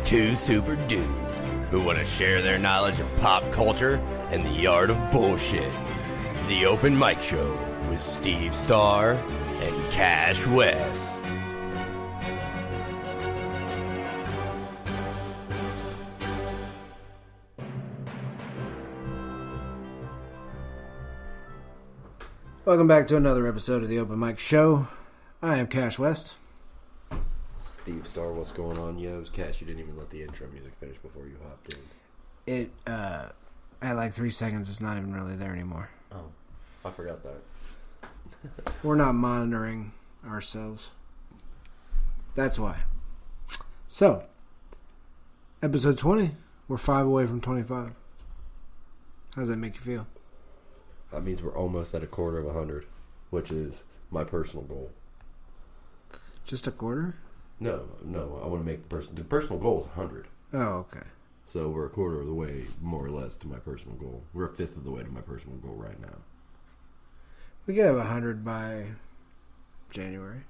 Two super dudes who want to share their knowledge of pop culture and the art of bullshit. The Open Mic Show with Steve Starr and Cash West. Welcome back to another episode of the Open Mic Show. I am Cash West. Steve Starr, what's going on, yo? Cash, you didn't even let the intro music finish before you hopped in. It, at like 3 seconds, it's not even really there anymore. Oh, I forgot that. We're not monitoring ourselves. That's why. So, episode 20. We're 5 away from 25. How does that make you feel? That means we're almost at a quarter of 100, which is my personal goal. Just a quarter? No, I want to make the personal goal is 100. Oh, okay. So we're a quarter of the way, more or less, to my personal goal. We're a fifth of the way to my personal goal right now. We could have 100 by January,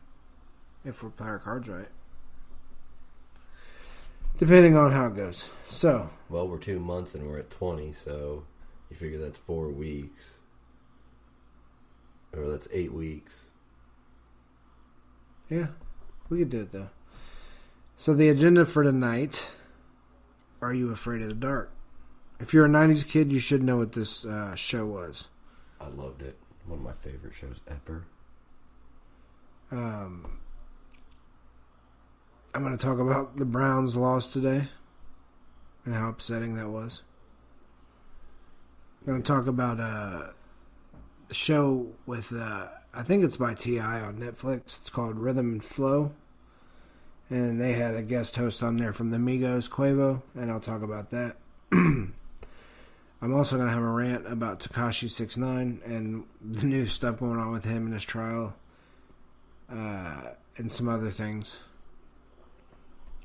if we play our cards right. Depending on how it goes. So. Well, we're 2 months and we're at 20, so you figure that's 4 weeks. Or that's 8 weeks. Yeah, we could do it though. So the agenda for tonight, Are You Afraid of the Dark? If you're a 90s kid, you should know what this show was. I loved it. One of my favorite shows ever. I'm going to talk about the Browns' loss today and how upsetting that was. I'm going to talk about the show with, I think it's by T.I. on Netflix. It's called Rhythm and Flow. And they had a guest host on there from the Migos, Quavo, and I'll talk about that. I'm also going to have a rant about Tekashi 6ix9ine and the new stuff going on with him in his trial, and some other things.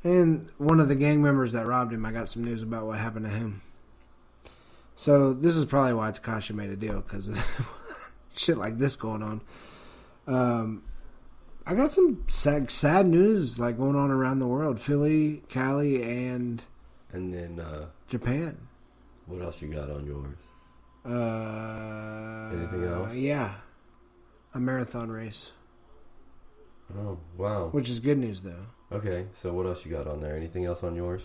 And one of the gang members that robbed him, I got some news about what happened to him. So this is probably why Tekashi made a deal, because of shit like this going on. I got some sad news like going on around the world. Philly, Cali, and then Japan. What else you got on yours? Anything else? Yeah. A marathon race. Oh, wow. Which is good news, though. Okay, so what else you got on there? Anything else on yours?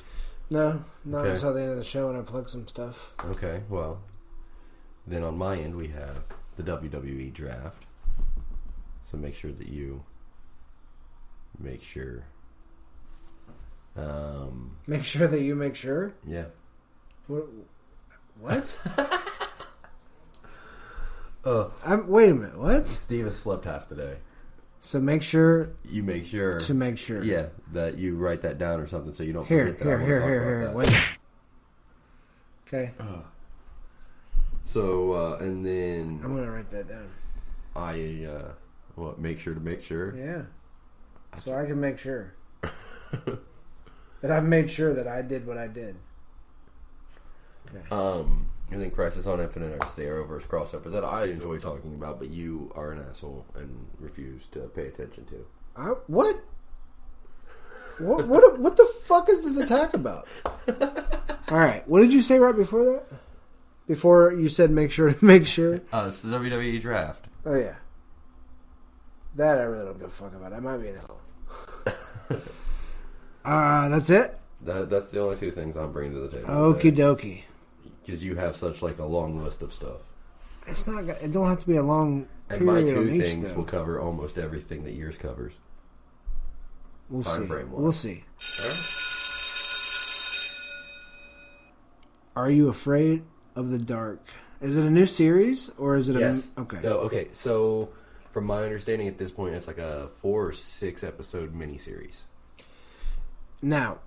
No, not until the end of the show when I plug some stuff. Okay, well, then on my end we have the WWE Draft. So make sure that you make sure. Make sure that you make sure? Yeah. What? Wait a minute, what? Steve has slept half the day. So make sure... You make sure... To make sure. Yeah, that you write that down or something so you don't forget that. Here. Wait. Okay. So, and then... I'm going to write that down. Make sure to make sure? Yeah. So I can make sure. That I've made sure that I did what I did. Okay. And then Crisis on Infinite Earths, the Arrowverse crossover that I enjoy talking about, but you are an asshole and refuse to pay attention to. What? What the fuck is this attack about? All right, what did you say right before that? Before you said make sure to make sure? It's the WWE Draft. Oh, yeah. That I really don't give a fuck about. I might be an asshole. That's it? That's the only two things I'm bringing to the table. Okie dokie. Because you have such like a long list of stuff. It's not. It don't have to be a long period. And my two each, things though. will cover almost everything that yours covers. We'll Time see. frame-wise. We'll see. Right. Are You Afraid of the Dark? Is it a new series or is it yes. Okay. Oh, okay. So, from my understanding at this point, it's like a 4 or 6 episode miniseries. Now.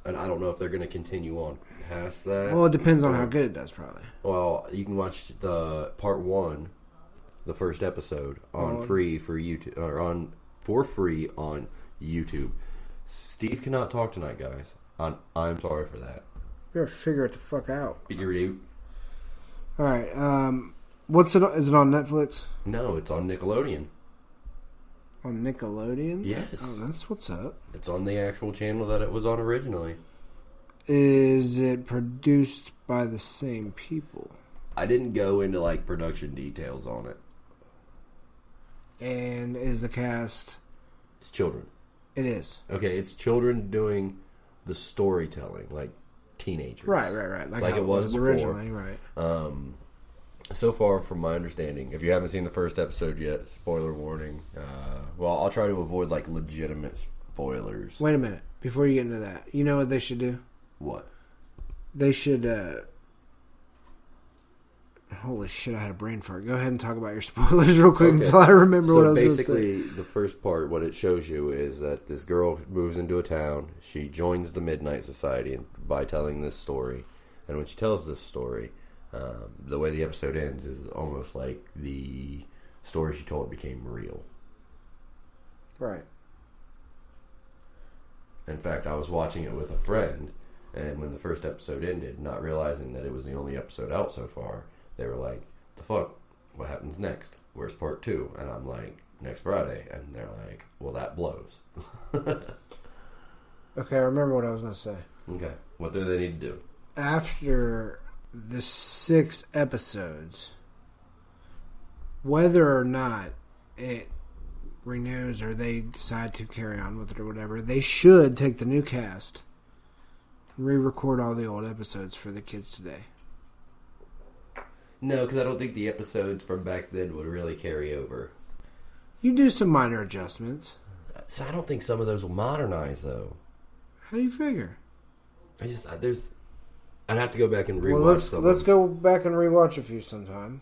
And I don't know if they're going to continue on past that. Well, it depends on how good it does, probably. Well, you can watch the part 1, the first episode, on free for YouTube, or for free on YouTube. Steve cannot talk tonight, guys. I'm sorry for that. You better figure it the fuck out. Figure it out. All right. What's it? Is it on Netflix? No, it's on Nickelodeon. On Nickelodeon? Yes. Oh, that's what's up. It's on the actual channel that it was on originally. Is it produced by the same people? I didn't go into like production details on it. And is the cast? It's children. It is. Okay, it's children doing the storytelling, like teenagers. Right. Like it was before. originally, right. So far, from my understanding, if you haven't seen the first episode yet, spoiler warning. Well, I'll try to avoid like legitimate spoilers. Wait a minute. Before you get into that, you know what they should do? What? They should... Holy shit, I had a brain fart. Go ahead and talk about your spoilers real quick until I remember what I was going to say. So basically, the first part, what it shows you is that this girl moves into a town. She joins the Midnight Society by telling this story. And when she tells this story, the way the episode ends is almost like the story she told became real. Right. In fact, I was watching it with a friend, and when the first episode ended, not realizing that it was the only episode out so far, they were like, the fuck? What happens next? Where's part 2? And I'm like, next Friday. And they're like, well, that blows. Okay, I remember what I was going to say. Okay. What do they need to do? After the 6 episodes, whether or not it renews or they decide to carry on with it or whatever, they should take the new cast and re-record all the old episodes for the kids today. No, because I don't think the episodes from back then would really carry over. You do some minor adjustments. So I don't think some of those will modernize, though. How do you figure? I'd have to go back and rewatch Well, let's go back and rewatch a few sometime.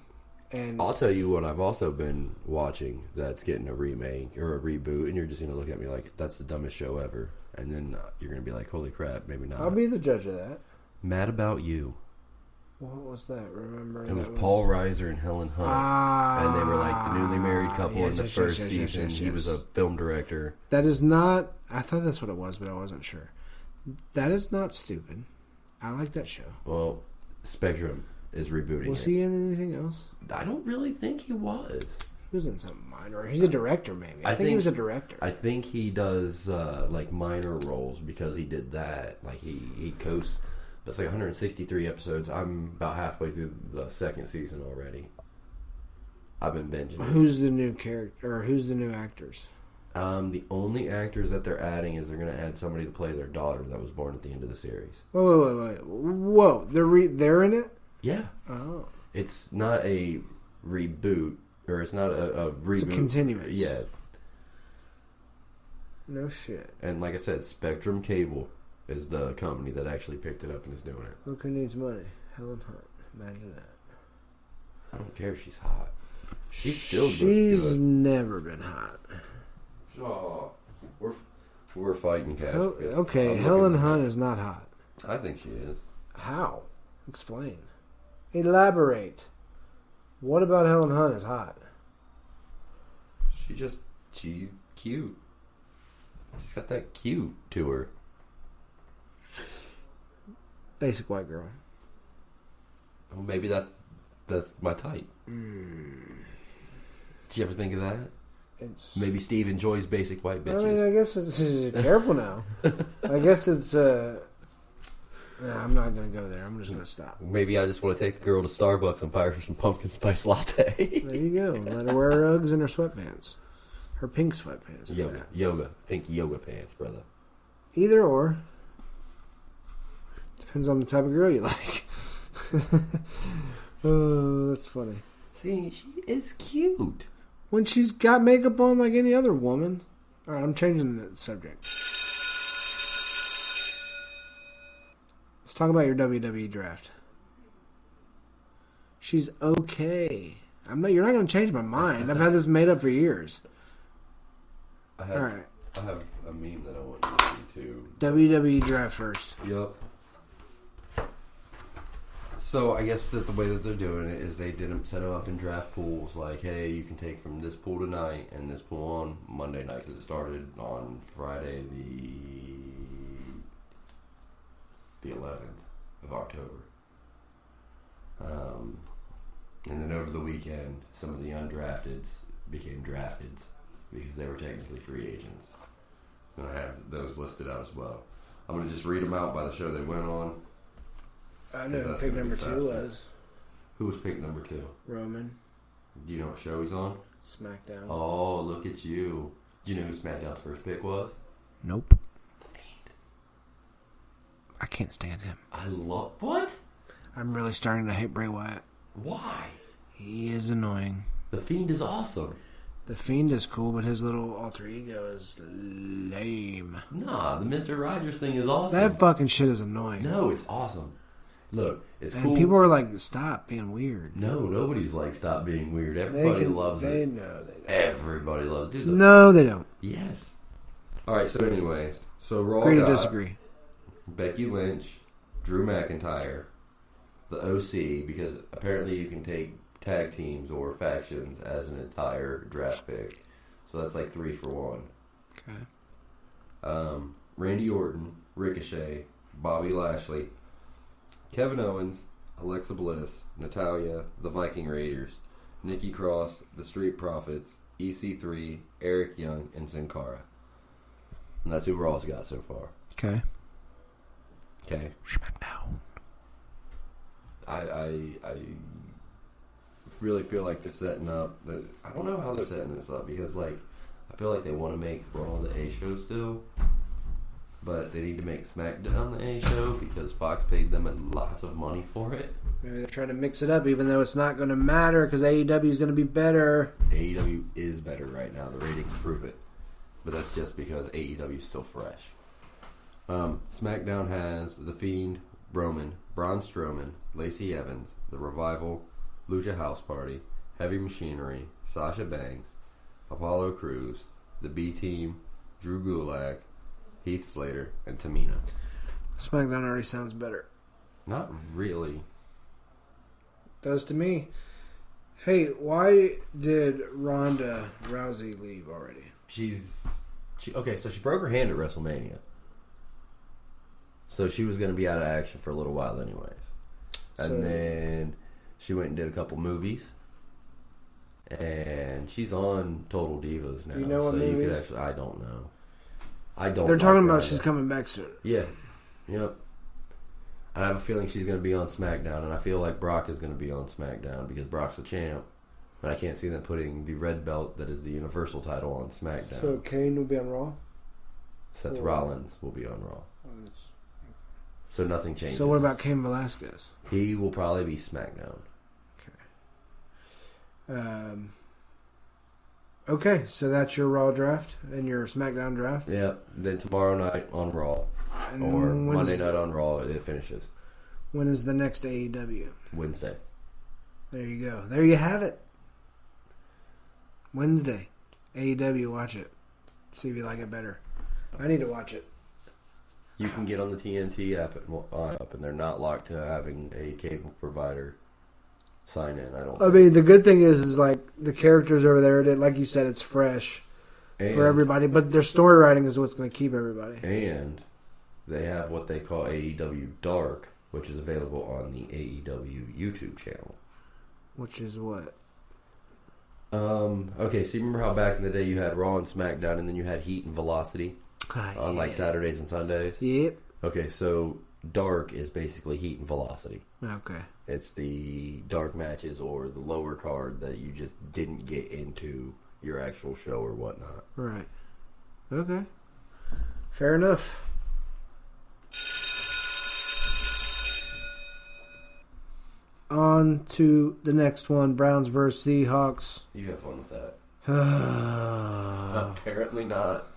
And I'll tell you what I've also been watching that's getting a remake or a reboot, and you're just going to look at me like, that's the dumbest show ever. And then you're going to be like, holy crap, maybe not. I'll be the judge of that. Mad About You. What was that? Remember? It was Paul Reiser and Helen Hunt. And they were like the newly married couple in the first season. He was a film director. That is not... I thought that's what it was, but I wasn't sure. That is not stupid. I like that show. Well, Spectrum is rebooting Was he in anything else? I don't really think he was. He was in something minor. He's a director, maybe. I think he was a director. I think he does like minor roles because he did that. Like he coasts. That's like 163 episodes. I'm about halfway through the second season already. I've been binging it. Who's the new character, or who's the new actors? The only actors that they're adding is they're going to add somebody to play their daughter that was born at the end of the series. Whoa! They're in it? Yeah. Oh. It's not a reboot, or it's not a reboot. It's a continuance. Yeah. No shit. And like I said, Spectrum Cable is the company that actually picked it up and is doing it. Look who needs money. Helen Hunt. Imagine that. I don't care if she's hot. She's never been hot. Oh, we're fighting, Cash. Okay, Helen Hunt is not hot. I think she is. How? Explain. Elaborate. What about Helen Hunt is hot? She's cute. She's got that cute to her. Basic white girl. Well, maybe that's my type. Did you ever think of that? Maybe Steve enjoys basic white bitches. I mean, I guess it's careful now. I guess it's I'm not going to go there. I'm just going to stop. Maybe I just want to take a girl to Starbucks and buy her some pumpkin spice latte. There you go. Let her wear her Uggs and her sweatpants. Her pink sweatpants. Yoga. Pink yoga pants, brother. Either or. Depends on the type of girl you like. Oh, that's funny. See, she is cute. When she's got makeup on like any other woman. Alright, I'm changing the subject. Let's talk about your WWE Draft. She's okay. You're not going to change my mind. I've had this made up for years. I have a meme that I want you to see too. WWE Draft first. Yup. So I guess that the way that they're doing it is they didn't set them up in draft pools. Like, hey, you can take from this pool tonight and this pool on Monday night because it started on Friday the 11th of October. And then over the weekend, some of the undrafteds became drafteds because they were technically free agents. And I have those listed out as well. I'm going to just read them out by the show they went on. I know who pick number 2 was. Who was pick number 2? Roman. Do you know what show he's on? SmackDown. Oh, look at you. Do you know who SmackDown's first pick was? Nope. The Fiend. I can't stand him. I love... What? I'm really starting to hate Bray Wyatt. Why? He is annoying. The Fiend is awesome. The Fiend is cool, but his little alter ego is lame. Nah, the Mr. Rogers thing is awesome. That fucking shit is annoying. No, it's awesome. Look, it's and cool. People are like, stop being weird. No, nobody's like, stop being weird. Everybody loves it. They know they don't. Everybody loves it. No, they don't. Yes. Alright, so anyways. So Raw Agree to got disagree. Becky Lynch, Drew McIntyre, the OC, because apparently you can take tag teams or factions as an entire draft pick. So that's like 3 for 1. Okay. Randy Orton, Ricochet, Bobby Lashley, Kevin Owens, Alexa Bliss, Natalya, the Viking Raiders, Nikki Cross, the Street Profits, EC3, Eric Young, and Sin Cara. And that's who Raw's got so far. Okay. Okay. SmackDown. I really feel like they're setting up. I don't know how they're setting this up because, like, I feel like they want to make Raw the A show still, but they need to make SmackDown the A show because Fox paid them lots of money for it. Maybe they're trying to mix it up, even though it's not going to matter because AEW is going to be better. AEW is better right now. The ratings prove it, but that's just because AEW is still fresh. SmackDown has The Fiend, Roman, Braun Strowman, Lacey Evans, The Revival, Lucha House Party, Heavy Machinery, Sasha Banks, Apollo Crews, The B-Team, Drew Gulak, Heath Slater, and Tamina. SmackDown already sounds better. Not really. Does to me. Hey, why did Ronda Rousey leave already? Okay, so she broke her hand at WrestleMania. So she was going to be out of action for a little while anyways. And then she went and did a couple movies. And she's on Total Divas now. You know what so movies? you could actually... I don't know. I don't. They're talking about she's coming back soon. Yeah. Yep. And I have a feeling she's going to be on SmackDown. And I feel like Brock is going to be on SmackDown because Brock's the champ. But I can't see them putting the red belt that is the Universal title on SmackDown. So Kane will be on Raw? Seth Rollins will be on Raw. So nothing changes. So what about Cain Velasquez? He will probably be SmackDown. Okay, so that's your Raw draft and your SmackDown draft? Yep. Then tomorrow night on Raw. And or Monday night on Raw, it finishes. When is the next AEW? Wednesday. There you go. There you have it. Wednesday. AEW, watch it. See if you like it better. I need to watch it. You can get on the TNT app and they're not locked to having a cable provider sign in. I mean, the good thing is like the characters over there. Like you said, it's fresh for everybody. But their story writing is what's going to keep everybody. And they have what they call AEW Dark, which is available on the AEW YouTube channel. Which is what? Okay, so you remember how back in the day you had Raw and SmackDown, and then you had Heat and Velocity on like Saturdays and Sundays? Yep. Okay, so Dark is basically Heat and Velocity. Okay. It's the dark matches or the lower card that you just didn't get into your actual show or whatnot. Right. Okay. Fair enough. On to the next one. Browns versus Seahawks. You have fun with that. Apparently not.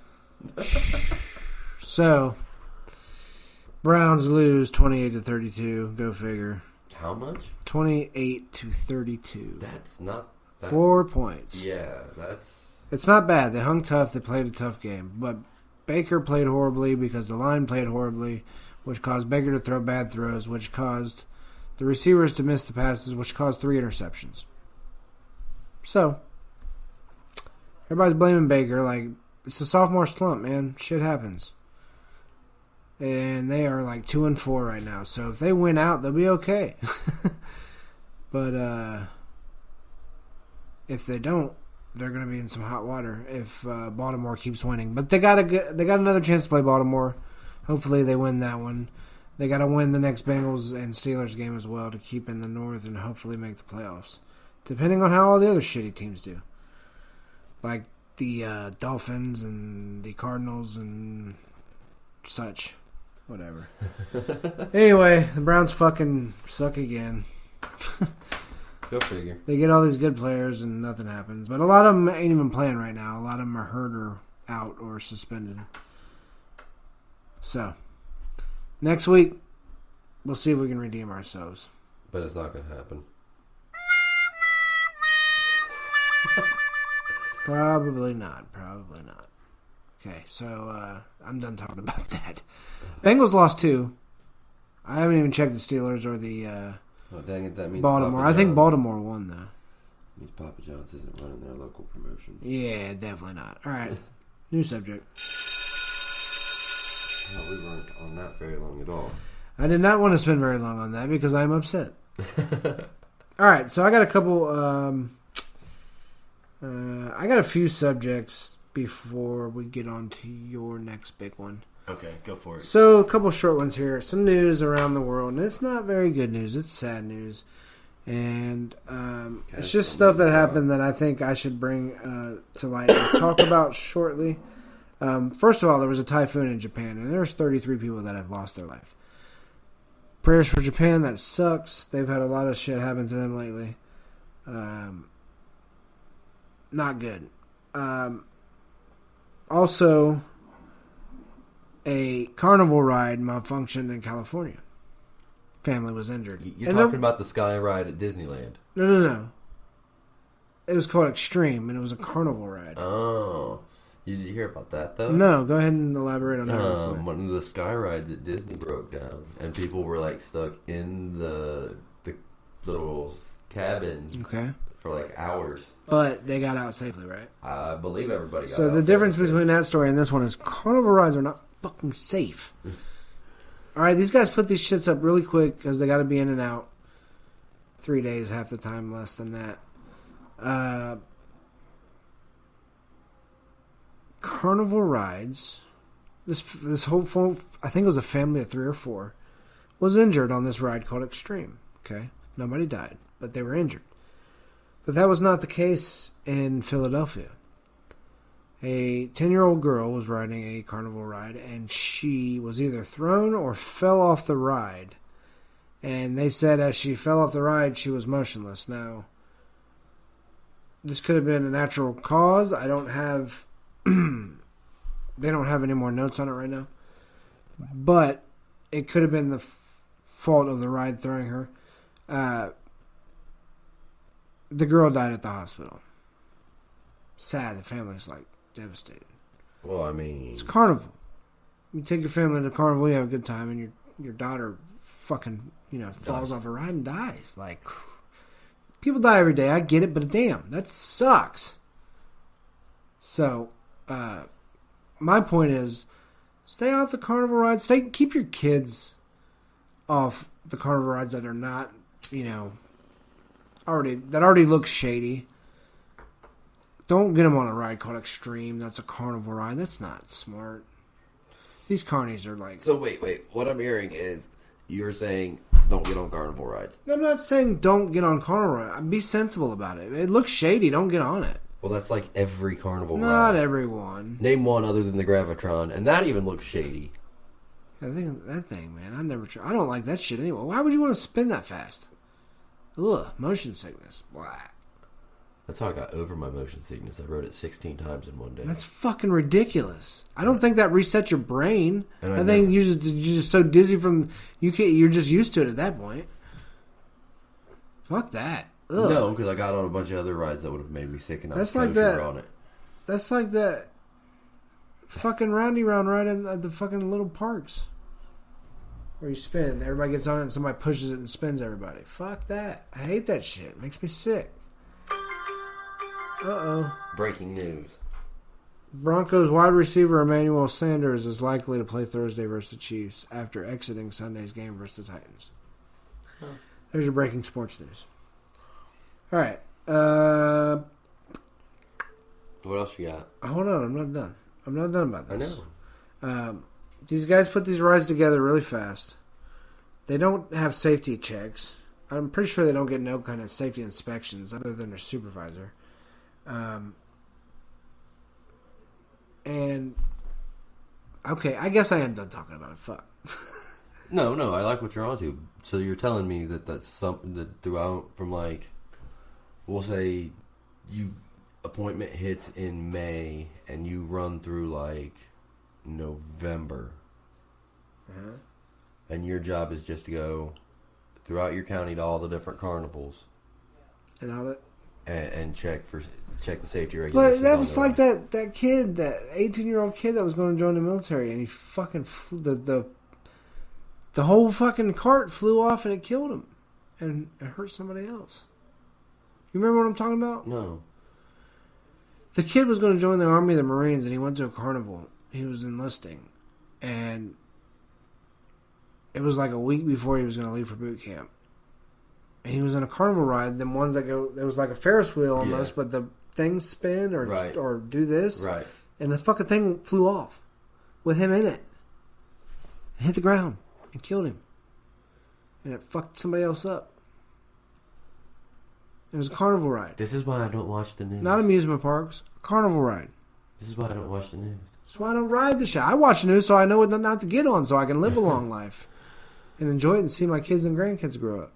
So, Browns lose 28-32. Go figure. How much? 28-32. That's not... 4 points. Yeah, that's... It's not bad. They hung tough. They played a tough game. But Baker played horribly because the line played horribly, which caused Baker to throw bad throws, which caused the receivers to miss the passes, which caused 3 interceptions. So, everybody's blaming Baker. Like, it's a sophomore slump, man. Shit happens. And they are like 2-4 right now. So if they win out, they'll be okay. But if they don't, they're going to be in some hot water if Baltimore keeps winning. But they got another chance to play Baltimore Hopefully they win that one. They got to win the next Bengals and Steelers game as well to keep in the North and hopefully make the playoffs. Depending on how all the other shitty teams do. Like the Dolphins and the Cardinals and such. Whatever. Anyway, the Browns fucking suck again. Go figure. They get all these good players and nothing happens. But a lot of them ain't even playing right now. A lot of them are hurt or out or suspended. So, next week, we'll see if we can redeem ourselves. But it's not going to happen. Probably not. Probably not. Okay, so I'm done talking about that. Bengals lost 2. I haven't even checked the Steelers or the Oh, dang it, that means Baltimore. Papa I think John's- Baltimore won, though. means Papa John's isn't running their local promotions. Yeah, definitely not. All right, new subject. No, we weren't on that very long at all. I did not want to spend very long on that because I'm upset. All right, so I got a couple. I got a few subjects before we get on to your next big one. Okay, go for it. So a couple short ones here. Some news around the world, and it's not very good news. It's sad news, and it's just stuff that happened that I think I should bring to light and talk about shortly. First of all, there was a typhoon in Japan, and there's 33 people that have lost their life. Prayers for Japan. That sucks. They've had a lot of shit happen to them lately. Not good. Also, a carnival ride malfunctioned in California. Family was injured. You're talking about the Sky Ride at Disneyland. No. It was called Extreme, and it was a carnival ride. Oh. Did you hear about that, though? No, go ahead and elaborate on that. Real quick. One of the Sky Rides at Disney broke down, and people were, like, stuck in the little cabins Okay. for, like, hours. But they got out safely, right? I believe everybody got So out the difference safely. between that story and this one is carnival rides are not fucking safe. All right, these guys put these shits up really quick because they got to be in and out. 3 days, half the time, less than that. Carnival rides. This whole I think it was a family of 3 or 4, was injured on this ride called Extreme. Okay, nobody died, but they were injured. But that was not the case in Philadelphia. A 10-year-old girl was riding a carnival ride, and she was either thrown or fell off the ride. And they said as she fell off the ride, she was motionless. Now, this could have been a natural cause. I don't have... they don't have any more notes on it right now. But it could have been the fault of the ride throwing her. The girl died at the hospital. Sad. The family's like devastated. Well, I mean... It's carnival. You take your family to carnival, you have a good time, and your daughter fucking, falls off a ride and dies. Like, people die every day. I get it, but damn, that sucks. So, my point is, stay off the carnival rides. Keep your kids off the carnival rides that are not, already look shady. Don't get them on a ride called Extreme. That's a carnival ride. That's not smart. These carnies are like... So, wait. What I'm hearing is you're saying don't get on carnival rides. No, I'm not saying don't get on carnival ride. Be sensible about it. It looks shady. Don't get on it. Well, that's like every carnival ride. Not everyone. Name one other than the Gravitron, and that even looks shady. I think that thing, man. I don't like that shit anyway. Why would you want to spin that fast? Ugh, motion sickness. Blah. That's how I got over my motion sickness. I rode it 16 times in one day. That's fucking ridiculous. I don't think that resets your brain. And I think you're just so dizzy from you're just used to it at that point. Fuck that. Ugh. No, because I got on a bunch of other rides that would have made me sick, and I was That's like kosher that. on it. That's like that fucking roundy round ride at the fucking little parks. Where you spin. Everybody gets on it and somebody pushes it and spins everybody. Fuck that. I hate that shit. It makes me sick. Uh-oh. Breaking news. Broncos wide receiver Emmanuel Sanders is likely to play Thursday versus the Chiefs after exiting Sunday's game versus the Titans. Huh. There's your breaking sports news. All right. What else you got? Hold on. I'm not done. I'm not done about I this. know. these guys put these rides together really fast. They don't have safety checks. I'm pretty sure they don't get no kind of safety inspections other than their supervisor. And okay, I guess I am done talking about it. Fuck. No, I like what you're onto. So you're telling me that that's something that throughout from like, we'll say, you appointment hits in May and you run through like November, and your job is just to go throughout your county to all the different carnivals And all that. And check the safety regulations. But that was like that kid, that 18-year-old kid that was going to join the military, and he fucking flew, the whole fucking cart flew off and it killed him, and it hurt somebody else. You remember what I'm talking about? No. The kid was going to join the Army of the Marines, and he went to a carnival. He was enlisting, and it was like a week before he was going to leave for boot camp. And he was in a carnival ride, them ones that go, it was like a Ferris wheel almost, but the things spin or do this. Right. And the fucking thing flew off with him in it. It hit the ground and killed him. And it fucked somebody else up. It was a carnival ride. This is why I don't watch the news. Not amusement parks. A carnival ride. This is why I don't watch the news. That's why I don't ride the shit. I watch the news so I know what not to get on, so I can live a long life and enjoy it and see my kids and grandkids grow up.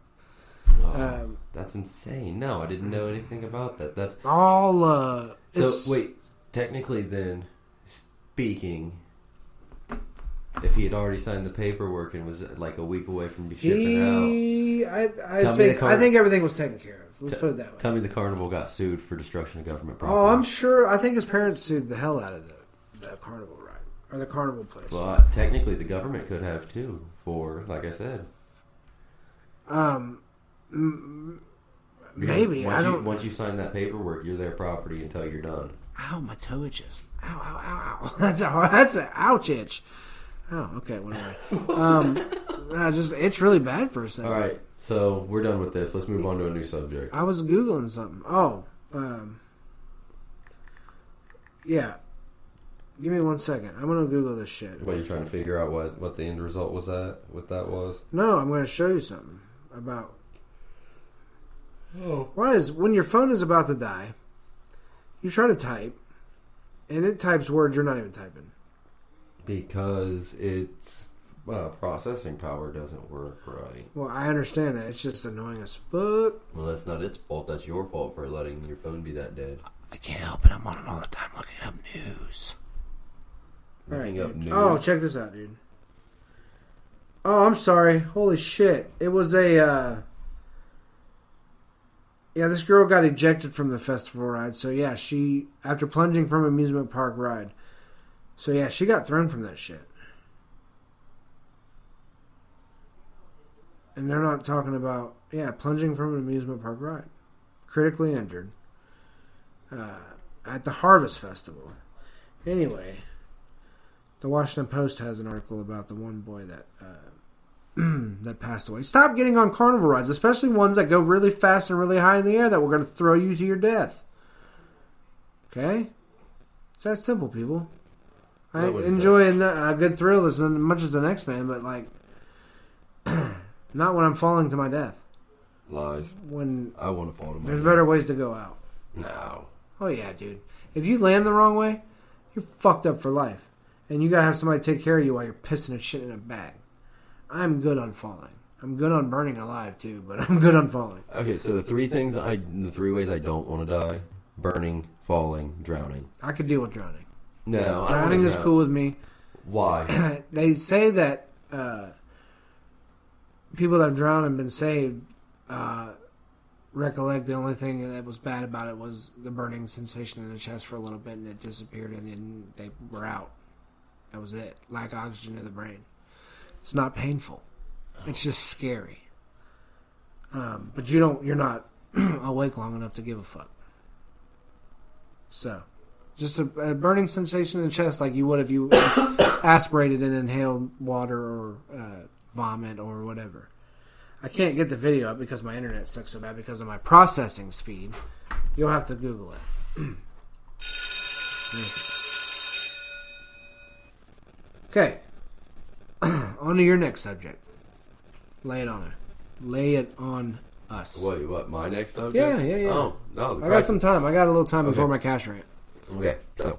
That's insane. No, I didn't know anything about that. That's all. Wait, technically, then, speaking, if he had already signed the paperwork and was like a week away from shipping out, I think everything was taken care of. Let's put it that way. Tell me the carnival got sued for destruction of government property. Oh, I'm sure. I think his parents sued the hell out of the carnival ride or the carnival place. Well, technically, the government could have too. For like I said, maybe once you sign that paperwork, you're their property until you're done. Ow, my toe itches. Ow, ow, ow, ow. That's an ouch itch. Oh, okay, whatever. It's really bad for a second. All right, so we're done with this. Let's move on to a new subject. I was Googling something. Oh, yeah. Give me 1 second. I'm going to Google this shit. What, are you trying to figure out what the end result was what that was? No, I'm going to show you something about... Oh. When your phone is about to die, you try to type, and it types words you're not even typing. Because its processing power doesn't work right. Well, I understand that. It's just annoying as fuck. Well, that's not its fault. That's your fault for letting your phone be that dead. I can't help it. I'm on it all the time looking up news. Looking up news. Oh, check this out, dude. Oh, I'm sorry. Holy shit. It was a... Yeah, this girl got ejected from the festival ride. So, yeah, she... After plunging from amusement park ride. So, yeah, she got thrown from that shit. And they're not talking about... Yeah, plunging from an amusement park ride. Critically injured. At the Harvest Festival. Anyway... The Washington Post has an article about the one boy that that passed away. Stop getting on carnival rides, especially ones that go really fast and really high in the air that were going to throw you to your death. Okay? It's that simple, people. I enjoy a good thrill as much as the next man, but like, not when I'm falling to my death. Lies. When I want to fall to my There's death. better ways to go out. No. Oh yeah, dude. If you land the wrong way, you're fucked up for life. And you gotta have somebody take care of you while you're pissing and shit in a bag. I'm good on falling. I'm good on burning alive too, but I'm good on falling. Okay, so the three ways I don't want to die: burning, falling, drowning. I could deal with drowning. No, drowning is cool with me. Why? They say that people that have drowned and been saved recollect the only thing that was bad about it was the burning sensation in the chest for a little bit, and it disappeared, and then they were out. That was it. Lack of oxygen in the brain. It's not painful. It's just scary. But you're not awake long enough to give a fuck. So, just a burning sensation in the chest like you would if you aspirated and inhaled water or vomit or whatever. I can't get the video up because my internet sucks so bad because of my processing speed. You'll have to Google it. Okay. on to your next subject. Lay it on her. Lay it on us. What? My next subject? Yeah. Oh, no. I got some time. I got a little time before my cash rant. Okay, so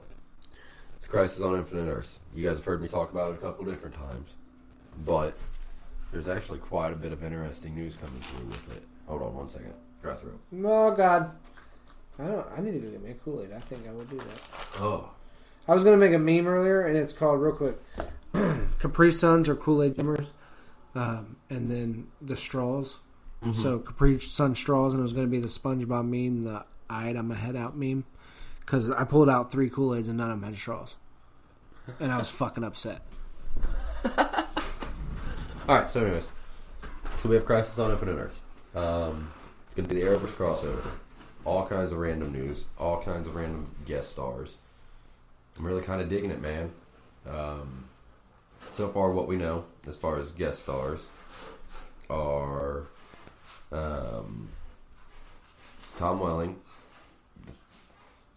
it's Crisis on Infinite Earths. You guys have heard me talk about it a couple different times, but there's actually quite a bit of interesting news coming through with it. Hold on one second. Dry throat. Oh, God. I need to go get me a Kool-Aid. I think I will do that. Oh. I was going to make a meme earlier, and it's called, real quick, Capri Suns or Kool-Aid Jimmers, and then the straws. Mm-hmm. So Capri Sun straws, and it was going to be the SpongeBob meme, the "I'd I'm a head out" meme, because I pulled out 3 Kool-Aids and none of them had straws, and I was fucking upset. All right. So, anyways, we have Crisis on Infinite Earths. It's going to be the Arrowverse crossover. All kinds of random news, all kinds of random guest stars. I'm really kind of digging it, man. So far, what we know as far as guest stars are Tom Welling,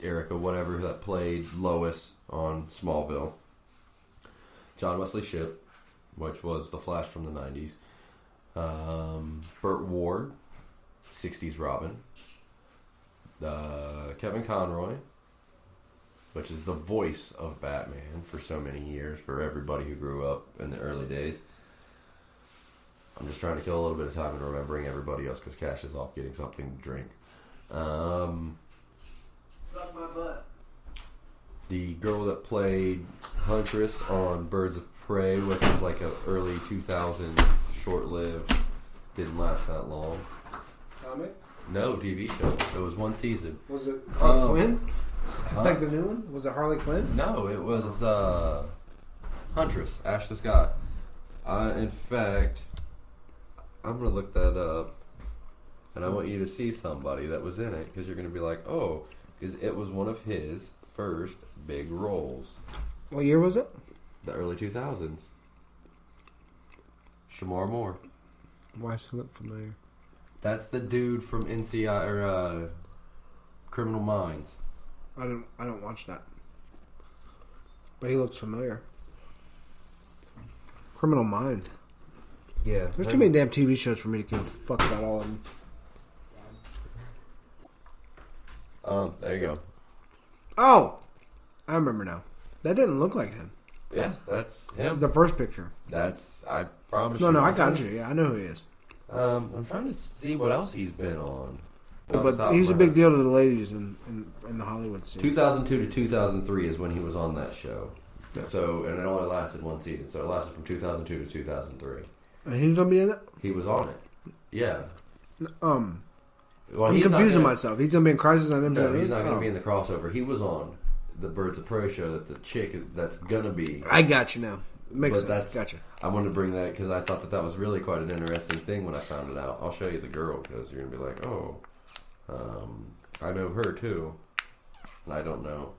Erica, whatever, that played Lois on Smallville, John Wesley Shipp, which was the Flash from the 90s, Burt Ward, 60s Robin, Kevin Conroy, which is the voice of Batman for so many years for everybody who grew up in the early days. I'm just trying to kill a little bit of time and remembering everybody else because Cash is off getting something to drink. Suck my butt. The girl that played Huntress on Birds of Prey, which was like an early 2000s, short-lived, didn't last that long. Comic? No, TV show. It was one season. Was it Harley Quinn? Like the new one? Was it Harley Quinn? No, it was Huntress, Ashley Scott. In fact, I'm going to look that up, and I want you to see somebody that was in it, because you're going to be like, oh, because it was one of his first big roles. What year was it? The early 2000s. Shamar Moore. Why does he look familiar? That's the dude from NCI or Criminal Minds. I don't watch that. But he looks familiar. Criminal Mind. Yeah. There's too many damn TV shows for me to give a fuck about all of them. There you go. Oh! I remember now. That didn't look like him. Yeah, that's him. The first picture. I promise No, you. no, I got you. Yeah, I know who he is. I'm trying to see what else he's been on. But he's a big deal to the ladies in the Hollywood scene. 2002 to 2003 is when he was on that show. Yeah. So, and it only lasted one season. So it lasted from 2002 to 2003. And he's gonna be in it? He was on it. Yeah. Well, I'm he's confusing myself. He's gonna be in Crisis on Infinite Earths? No, he's not gonna be in the crossover. He was on the Birds of Prey show that the chick that's gonna be. I got you now. Makes sense. Gotcha. I wanted to bring that because I thought that was really quite an interesting thing when I found it out. I'll show you the girl because you're gonna be like, oh, I know her too, and I don't know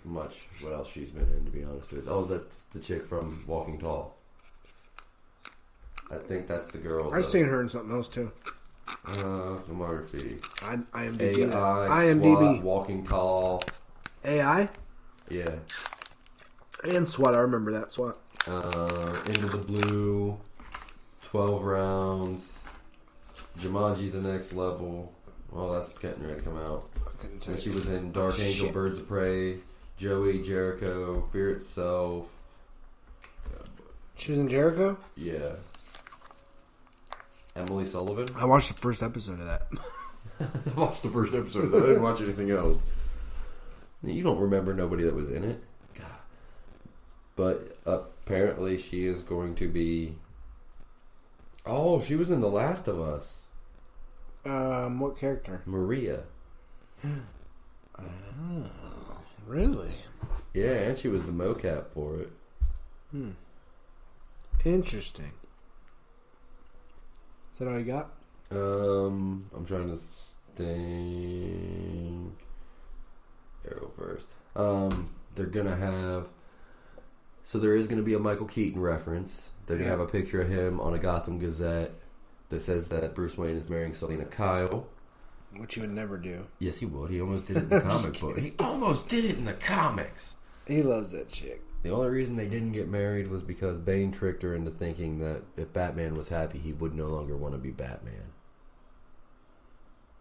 much what else she's been in, to be honest with you. Oh, that's the chick from Walking Tall. I think that's the girl. I've seen her in something else too. Filmography. IMDb. IMDb. SWAT, Walking Tall. AI? Yeah. And SWAT. I remember that SWAT. Into the Blue. 12 Rounds. Jumanji: The Next Level. Well, that's getting ready to come out. And she was in Dark Angel, Birds of Prey, Joey, Jericho, Fear Itself. She was in Jericho? Yeah. Emily Sullivan. I watched the first episode of that. I watched the first episode of that. I didn't watch anything else. You don't remember nobody that was in it? God. But apparently she is going to be... Oh, she was in The Last of Us. What character? Maria. Oh, really? Yeah, and she was the mocap for it. Interesting. Is that all you got? I'm trying to think. Arrow first. They're gonna have. So there is gonna be a Michael Keaton reference. They're gonna have a picture of him on a Gotham Gazette that says that Bruce Wayne is marrying Selena Kyle. Which he would never do. Yes, he would. He almost did it in the comic book. He almost did it in the comics. He loves that chick. The only reason they didn't get married was because Bane tricked her into thinking that if Batman was happy, he would no longer want to be Batman.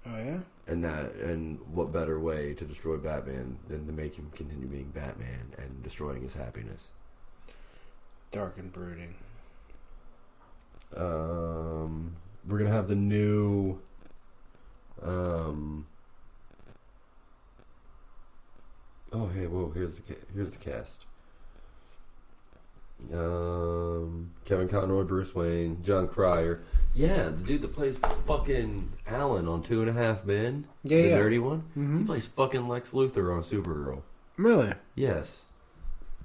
Oh, yeah? And what better way to destroy Batman than to make him continue being Batman and destroying his happiness? Dark and brooding. We're gonna have the new here's the cast. Kevin Conroy, Bruce Wayne, John Cryer. Yeah, the dude that plays fucking Alan on 2.5 Men. Yeah, the yeah. dirty one. Mm-hmm. He plays fucking Lex Luthor on Supergirl. Really? Yes.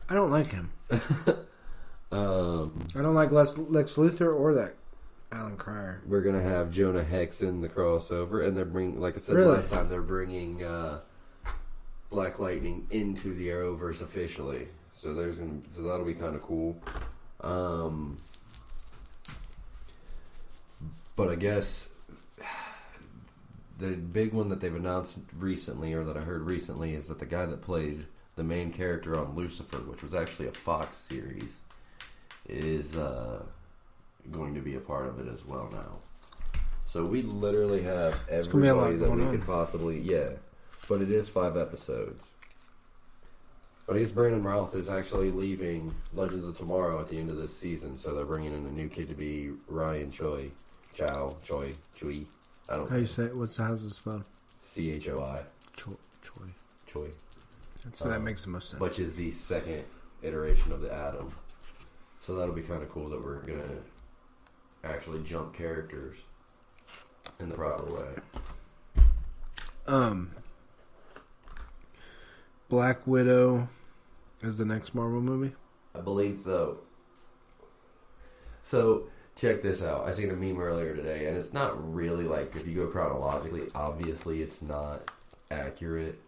I don't like him. I don't like Lex Luthor or that Alan Cryer. We're gonna have Jonah Hex in the crossover, and they're bringing, like I said last time, they're bringing Black Lightning into the Arrowverse officially. So that'll be kind of cool. But I guess the big one that they've announced recently, or that I heard recently, is that the guy that played the main character on Lucifer, which was actually a Fox series, is going to be a part of it as well now. So we literally have everybody that we could possibly... Yeah, but it is 5 episodes. But I guess Brandon Routh is actually leaving Legends of Tomorrow at the end of this season, so they're bringing in a new kid to be Ryan Choi. Chui. I don't know. How you say it? How's it spelled? CHOI. Choi. So that makes the most sense. Which is the second iteration of the Atom. So that'll be kind of cool that we're going to actually jump characters in the proper way. Black Widow is the next Marvel movie? I believe so. So, check this out. I seen a meme earlier today, and it's not really like, if you go chronologically, obviously it's not accurate.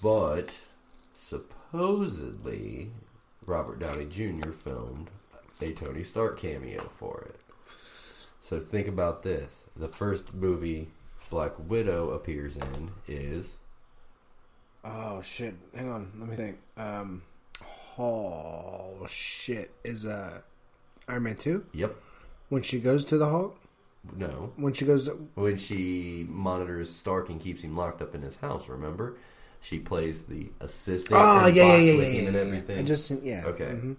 But, supposedly, Robert Downey Jr. filmed a Tony Stark cameo for it. So think about this. The first movie Black Widow appears in is... Oh, shit. Hang on. Let me think. Oh, shit. Is Iron Man 2? Yep. When she goes to the Hulk? No. When she goes to... When she monitors Stark and keeps him locked up in his house, remember? She plays the assistant and and everything. Okay. Mm-hmm.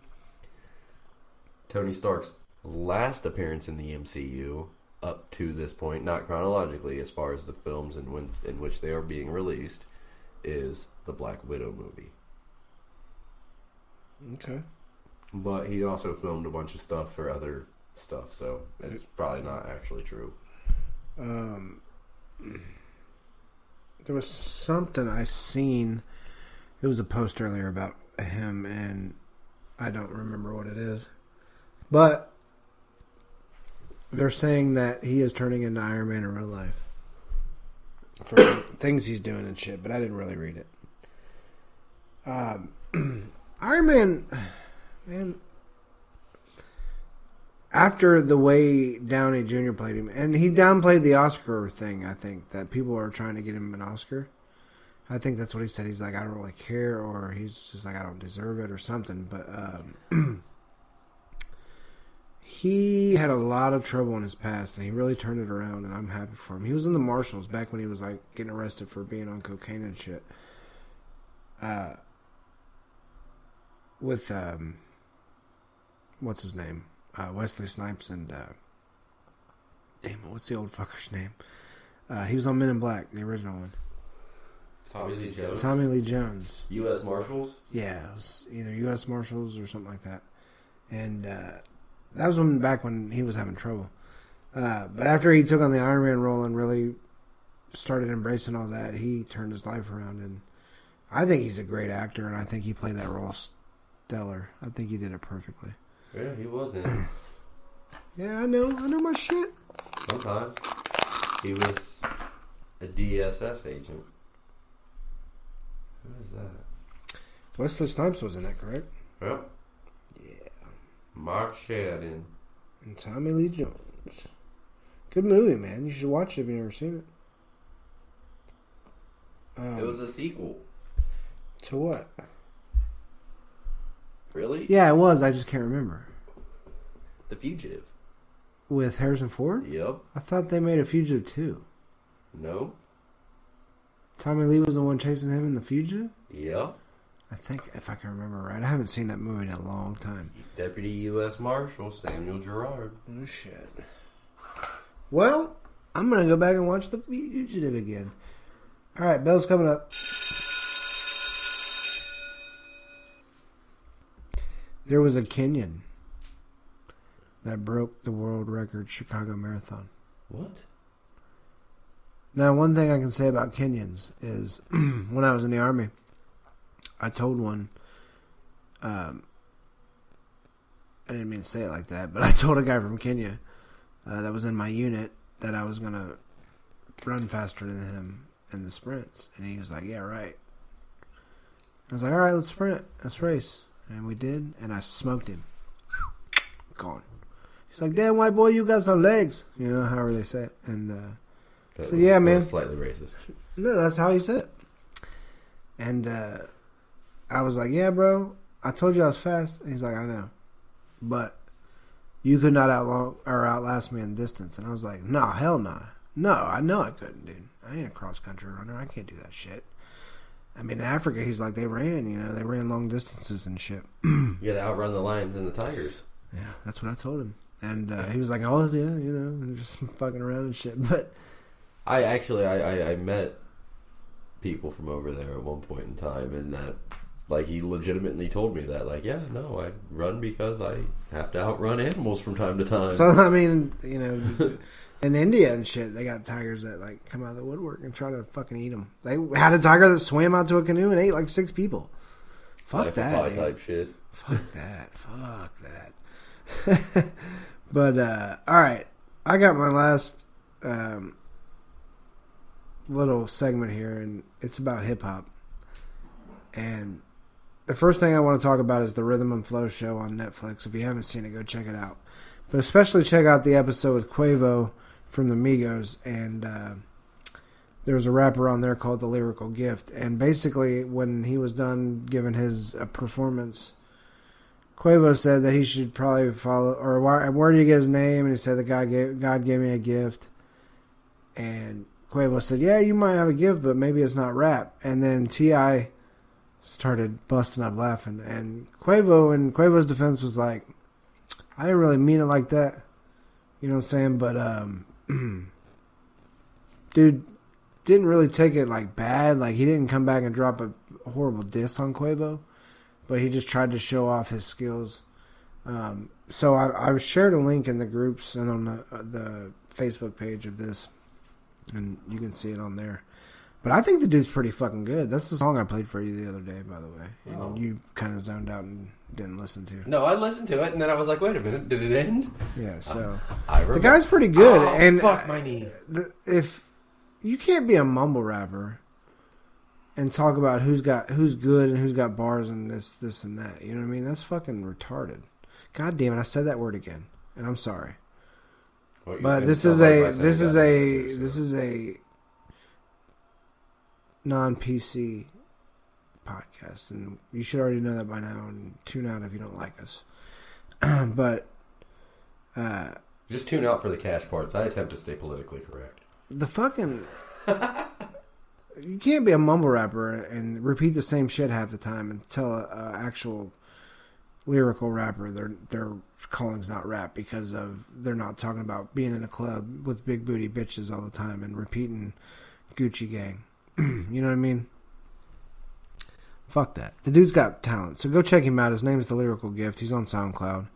Tony Stark's last appearance in the MCU up to this point, not chronologically as far as the films in which they are being released, is the Black Widow movie. Okay. But he also filmed a bunch of stuff for other stuff, so it's probably not actually true. There was something I seen. It was a post earlier about him, and I don't remember what it is. But they're saying that he is turning into Iron Man in real life for things he's doing and shit, but I didn't really read it. Iron Man, man, after the way Downey Jr. played him, and he downplayed the Oscar thing, I think, that people are trying to get him an Oscar. I think that's what he said. He's like, I don't really care, or he's just like, I don't deserve it, or something. But he had a lot of trouble in his past, and he really turned it around, and I'm happy for him. He was in the Marshals back when he was like getting arrested for being on cocaine and shit. With what's his name? Wesley Snipes and what's the old fucker's name? He was on Men in Black, the original one. Tommy Lee Jones. Tommy Lee Jones. U.S. Marshals? Yeah, it was either U.S. Marshals or something like that. And that was back when he was having trouble. But after he took on the Iron Man role and really started embracing all that, he turned his life around. And I think he's a great actor, and I think he played that role stellar. I think he did it perfectly. Yeah, he wasn't. Yeah, I know my shit. Sometimes. He was a DSS agent. Who is that? Wesley Snipes was in that, correct? Yep. Yeah. Mark Sheridan. And Tommy Lee Jones. Good movie, man. You should watch it if you've never seen it. It was a sequel. To what? Yeah, it was. I just can't remember. The Fugitive. With Harrison Ford? Yep. I thought they made a Fugitive too. No. Tommy Lee was the one chasing him in The Fugitive? Yep. I think, if I can remember right. I haven't seen that movie in a long time. Deputy U.S. Marshal Samuel Gerard. Oh, shit. Well, I'm going to go back and watch The Fugitive again. All right, bell's coming up. There was a Kenyan that broke the world record Chicago Marathon. What? Now, one thing I can say about Kenyans is when I was in the Army, I told one, I didn't mean to say it like that, but I told a guy from Kenya that was in my unit that I was going to run faster than him in the sprints. And he was like, yeah, right. I was like, all right, let's sprint. Let's race. And we did, and I smoked him. Gone. He's like, damn, white boy, you got some legs. You know, however they say it. And so, yeah, man. Slightly racist. No, that's how he said it. And I was like, yeah, bro, I told you I was fast. And he's like, I know. But you could not outlast me in distance. And I was like, no, hell no. No, I know I couldn't, dude. I ain't a cross-country runner. I can't do that shit. I mean, in Africa, he's like, they ran long distances and shit. You gotta outrun the lions and the tigers. Yeah, that's what I told him. And he was like, oh, yeah, you know, just fucking around and shit. But I met people from over there at one point in time, and that, like, he legitimately told me that, like, yeah, no, I run because I have to outrun animals from time to time. So, I mean, you know, in India and shit, they got tigers that, like, come out of the woodwork and try to fucking eat them. They had a tiger that swam out to a canoe and ate, like, 6 people. Fuck that, type shit. Fuck that. Fuck that. But, all right. I got my last little segment here, and it's about hip-hop. And the first thing I want to talk about is the Rhythm and Flow show on Netflix. If you haven't seen it, go check it out. But especially check out the episode with Quavo from the Migos. And there was a rapper on there called The Lyrical Gift. And basically, when he was done giving his performance, Quavo said that he should probably follow, or where did he get his name? And he said that God gave me a gift. And Quavo said, yeah, you might have a gift, but maybe it's not rap. And then T.I. started busting up laughing. And Quavo's defense was like, I didn't really mean it like that. You know what I'm saying? But, dude didn't really take it, like, bad. Like, he didn't come back and drop a horrible diss on Quavo. But he just tried to show off his skills. So I shared a link in the groups and on the Facebook page of this. And you can see it on there. But I think the dude's pretty fucking good. That's the song I played for you the other day, by the way. And you kind of zoned out and didn't listen to. No, I listened to it, and then I was like, wait a minute, did it end? Yeah, so. The guy's pretty good. Oh, and fuck my knee. If you can't be a mumble rapper and talk about who's good and who's got bars and this and that. You know what I mean? That's fucking retarded. God damn it, I said that word again. And I'm sorry. But this is a non-PC podcast, and you should already know that by now and tune out if you don't like us. But just tune out for the cash parts. I attempt to stay politically correct. The fucking you can't be a mumble rapper and repeat the same shit half the time and tell a actual lyrical rapper their calling's not rap because of they're not talking about being in a club with big booty bitches all the time and repeating Gucci Gang. You know what I mean? Fuck that. The dude's got talent, so go check him out. His name is The Lyrical Gift. He's on SoundCloud,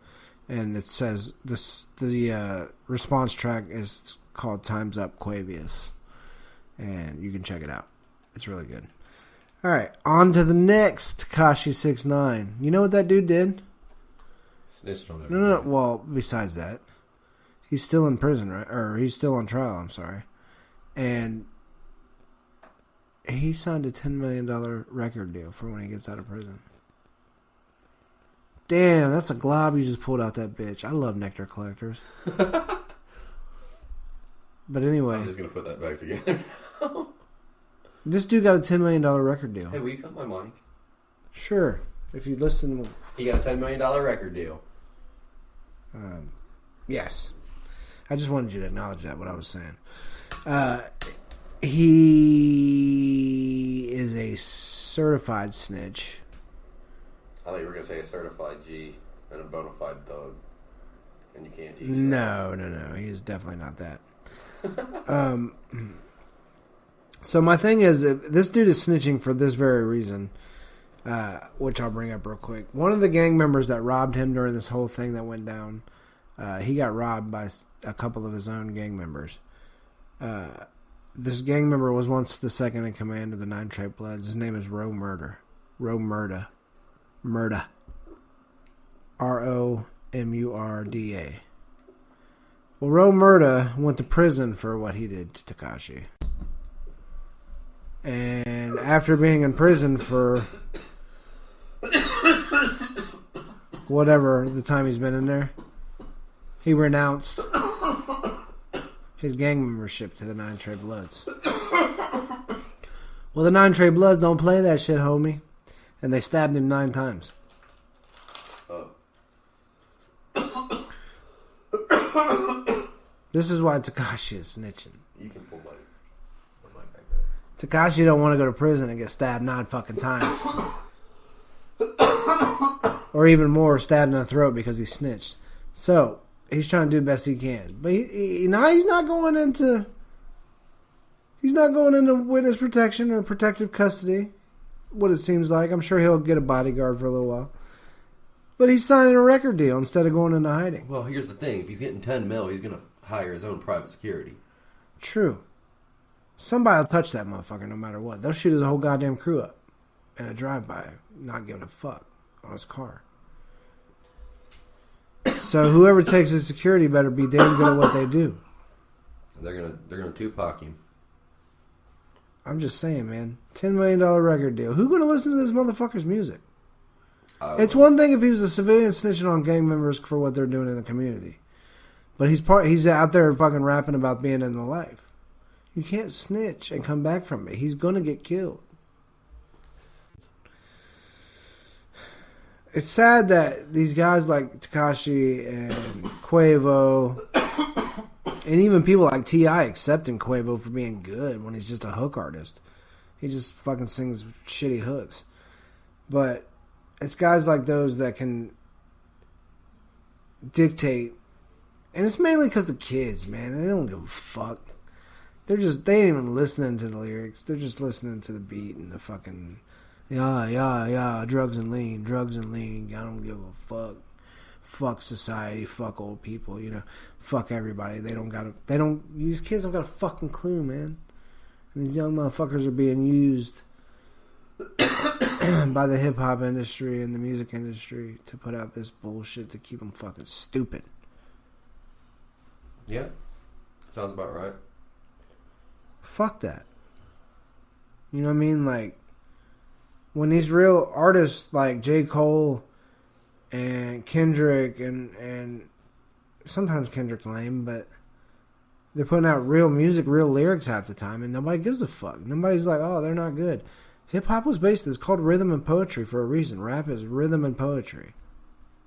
and it says the response track is called "Time's Up Quavius," and you can check it out. It's really good. All right, on to the next Tekashi 6ix9ine. You know what that dude did? Snitched on everybody. No. Well, besides that, he's still in prison, right? Or he's still on trial. I'm sorry, and he signed a $10 million record deal for when he gets out of prison. Damn, that's a glob you just pulled out that bitch. I love nectar collectors. But anyway. I'm just going to put that back together now. This dude got a $10 million record deal. Hey, will you cut my mic? Sure. If you listen... He got a $10 million record deal. Yes. I just wanted you to acknowledge that, what I was saying. He is a certified snitch. I thought you were going to say a certified G and a bona fide thug. And you can't teach No. He is definitely not that. So my thing is, this dude is snitching for this very reason, which I'll bring up real quick. One of the gang members that robbed him during this whole thing that went down, he got robbed by a couple of his own gang members. This gang member was once the second in command of the 9 Tribe Bloods. His name is Ro Murda. Murda. R-O-M-U-R-D-A. Well, Ro Murda went to prison for what he did to Tekashi. And after being in prison for whatever the time he's been in there, he renounced his gang membership to the 9 Tribe Bloods. Well, the 9 Tribe Bloods don't play that shit, homie. And they stabbed him 9 times. This is why Tekashi is snitching. You can pull my mic back there. Tekashi don't want to go to prison and get stabbed 9 fucking times. Or even more, stabbed in the throat because he snitched. So, he's trying to do the best he can. But he's not going into witness protection or protective custody. What it seems like. I'm sure he'll get a bodyguard for a little while. But he's signing a record deal instead of going into hiding. Well, here's the thing. If he's getting $10 million, he's going to hire his own private security. True. Somebody will touch that motherfucker no matter what. They'll shoot his whole goddamn crew up in a drive-by, not giving a fuck on his car. So whoever takes his security better be damn good at what they do. They're gonna Tupac him. I'm just saying, man. $10 million record deal. Who's gonna listen to this motherfucker's music? It's one thing if he was a civilian snitching on gang members for what they're doing in the community. But he's out there fucking rapping about being in the life. You can't snitch and come back from it. He's gonna get killed. It's sad that these guys like Tekashi and Quavo and even people like T.I. accepting Quavo for being good when he's just a hook artist. He just fucking sings shitty hooks. But it's guys like those that can dictate. And it's mainly because the kids, man. They don't give a fuck. They ain't even listening to the lyrics. They're just listening to the beat and the fucking... Yeah, drugs and lean. I don't give a fuck. Fuck society, fuck old people, fuck everybody. These kids don't got a fucking clue, man. And these young motherfuckers are being used by the hip hop industry and the music industry to put out this bullshit to keep them fucking stupid. Yeah, sounds about right. Fuck that. You know what I mean? Like, when these real artists like J. Cole and Kendrick and sometimes Kendrick's lame, but they're putting out real music, real lyrics half the time, and nobody gives a fuck. Nobody's like, oh, they're not good. Hip-hop was based, it's called rhythm and poetry for a reason. Rap is rhythm and poetry.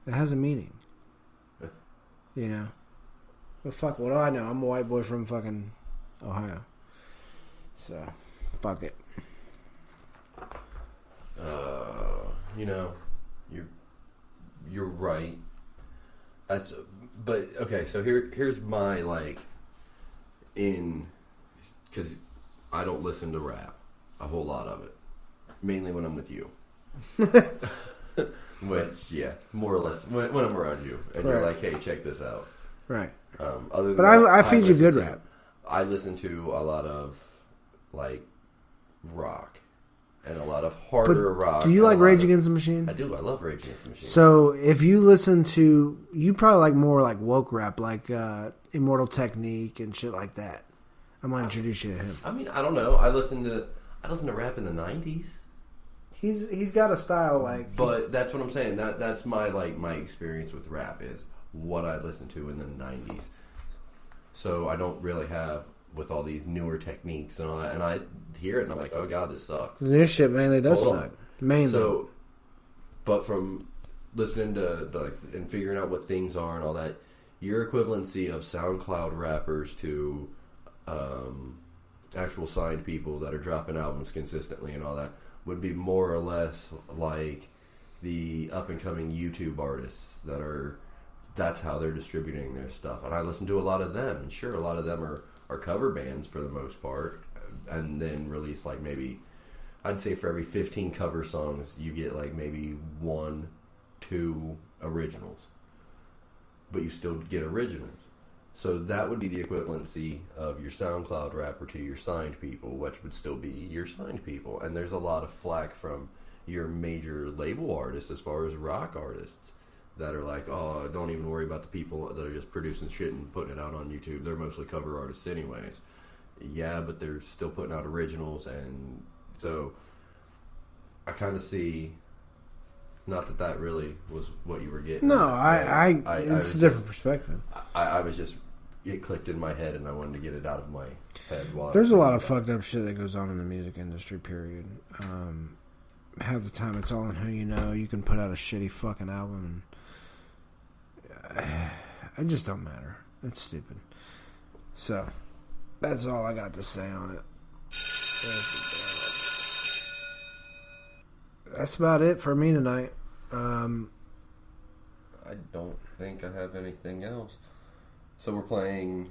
It has a meaning. But fuck, what do I know? I'm a white boy from fucking Ohio. So, fuck it. You're right. But okay. So here's my because I don't listen to rap, a whole lot of it, mainly when I'm with you. Which, yeah, more or less when I'm around you, and you're like, hey, check this out. Right. Other than but that, I feed you good rap. I listen to a lot of rock. And a lot of harder rock. Do you like Rage Against the Machine? I do. I love Rage Against the Machine. So if you listen to... You probably like more like woke rap, like Immortal Technique and shit like that. I'm going to introduce you to him. I mean, I don't know. I listen to rap in the 90s. He's got a style like... But that's what I'm saying. That's my my experience with rap is what I listened to in the 90s. So I don't really have... with all these newer techniques and all that, and I hear it and I'm like, oh god, this sucks. This shit mainly does suck. Mainly. So, But from listening to and figuring out what things are and all that, your equivalency of SoundCloud rappers to actual signed people that are dropping albums consistently and all that would be more or less like the up and coming YouTube artists that's how they're distributing their stuff. And I listen to a lot of them, and sure, a lot of them are cover bands for the most part, and then release like maybe, I'd say for every 15 cover songs you get like maybe 1, 2 originals, but you still get originals. So that would be the equivalency of your SoundCloud rapper to your signed people, which would still be your signed people. And there's a lot of flack from your major label artists as far as rock artists that are like, oh, don't even worry about the people that are just producing shit and putting it out on YouTube. They're mostly cover artists anyways. Yeah, but they're still putting out originals. And so I kind of see, not that really was what you were getting. No, it's a different perspective. I was just, it clicked in my head and I wanted to get it out of my head. There's a lot of fucked up shit that goes on in the music industry, period. Half the time it's all in who you know. You can put out a shitty fucking album and it just don't matter. It's stupid. So, that's all I got to say on it. That's about it for me tonight. I don't think I have anything else. So we're playing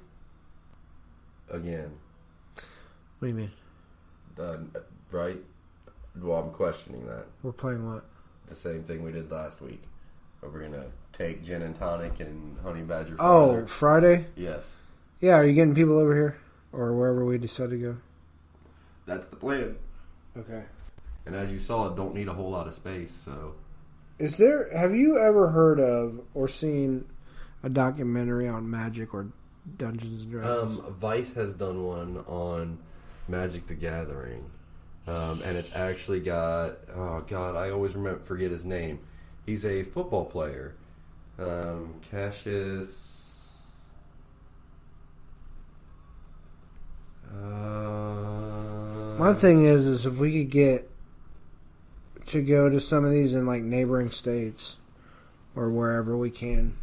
again. What do you mean? Right? Well, I'm questioning that. We're playing what? The same thing we did last week. Where we're going to take gin and tonic and honey badger. Oh, Friday? Yes. Yeah, are you getting people over here? Or wherever we decide to go? That's the plan. Okay. And as you saw, it don't need a whole lot of space, so... Have you ever heard of or seen a documentary on Magic or Dungeons and Dragons? Vice has done one on Magic the Gathering. And it's actually got... Oh, God, I always forget his name. He's a football player. Cassius... My thing is if we could get to go to some of these in like neighboring states or wherever we can,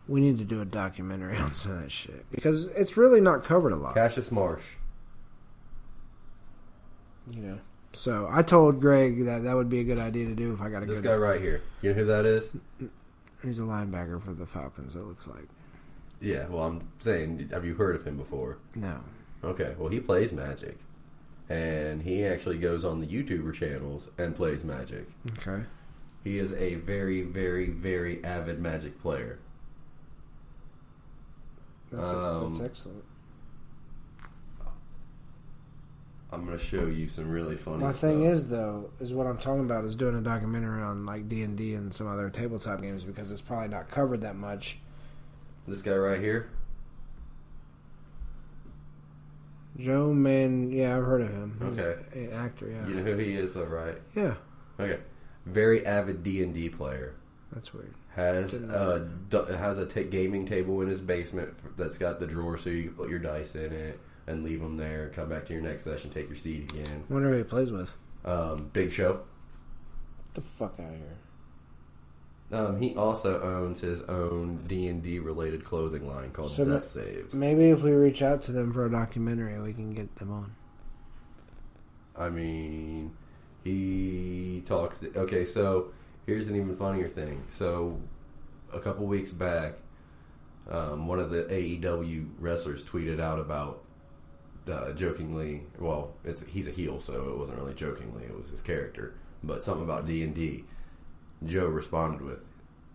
we need to do a documentary on some of that shit because it's really not covered a lot. Cassius Marsh. You know. So I told Greg that would be a good idea to do if I got to go. This guy right here. You know who that is? He's a linebacker for the Falcons, it looks like. Yeah, well, I'm saying, have you heard of him before? No. Okay, well, he plays Magic. And he actually goes on the YouTuber channels and plays Magic. Okay. He is a very, very, very avid Magic player. That's excellent. I'm going to show you some really funny stuff. My thing is, though, is what I'm talking about is doing a documentary on like D&D and some other tabletop games because it's probably not covered that much. This guy right here? Joe Man, yeah, I've heard of him. He's Okay. an actor, yeah. You know who he is, though, right? Yeah. Okay. Very avid D&D player. That's weird. Has a gaming table in his basement that's got the drawer so you can put your dice in it and leave them there. Come back to your next session, take your seat again. I wonder who he plays with. Big Show. Get the fuck out of here. He also owns his own D&D related clothing line called Death Saves. Maybe if we reach out to them for a documentary, we can get them on. I mean, he talks... Okay, so here's an even funnier thing. So, a couple weeks back, one of the AEW wrestlers tweeted out about, jokingly... Well, he's a heel, so it wasn't really jokingly. It was his character. But something about D&D. Joe responded with,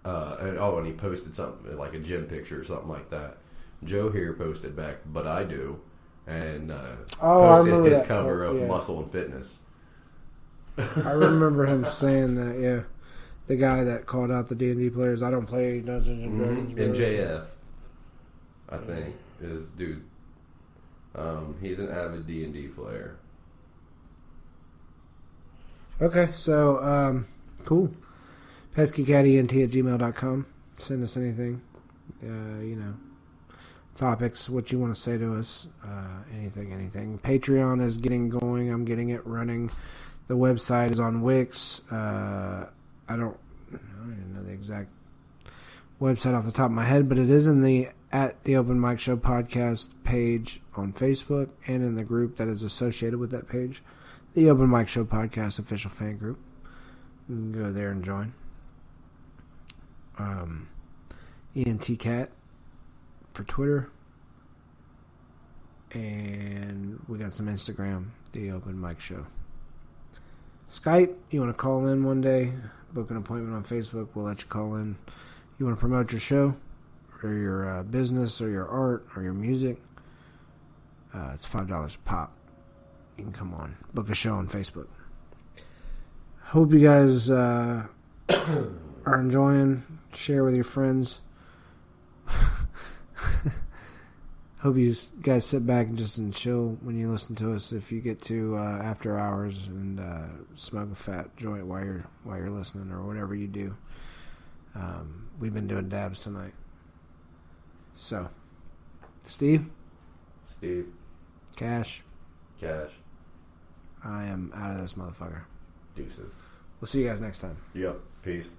and he posted something, like a gym picture or something like that. Joe here posted back, but I do, and posted his cover of Muscle and Fitness. I remember him saying that, yeah. The guy that called out the D&D players, I don't play Dungeons and Dragons. MJF, I think, is dude. He's an avid D&D player. Okay, so, cool. PeskyCatEnt@gmail.com. Send us anything. Topics, what you want to say to us. Anything. Patreon is getting going. I'm getting it running. The website is on Wix. I don't even know the exact website off the top of my head, but it is in the at the Open Mic Show podcast page on Facebook and in the group that is associated with that page, the Open Mic Show podcast official fan group. You can go there and join. ENT Cat for Twitter, and we got some Instagram, the Open Mic Show. Skype, you want to call in one day, book an appointment on Facebook, we'll let you call in. You want to promote your show or your business or your art or your music, it's $5 a pop. You can come on, book a show on Facebook. Hope you guys are enjoying, share with your friends. Hope you guys sit back and just chill when you listen to us. If you get to after hours and smoke a fat joint while you're listening or whatever you do. We've been doing dabs tonight. So, Steve, Cash. I am out of this motherfucker. Deuces. We'll see you guys next time. Yep. Peace.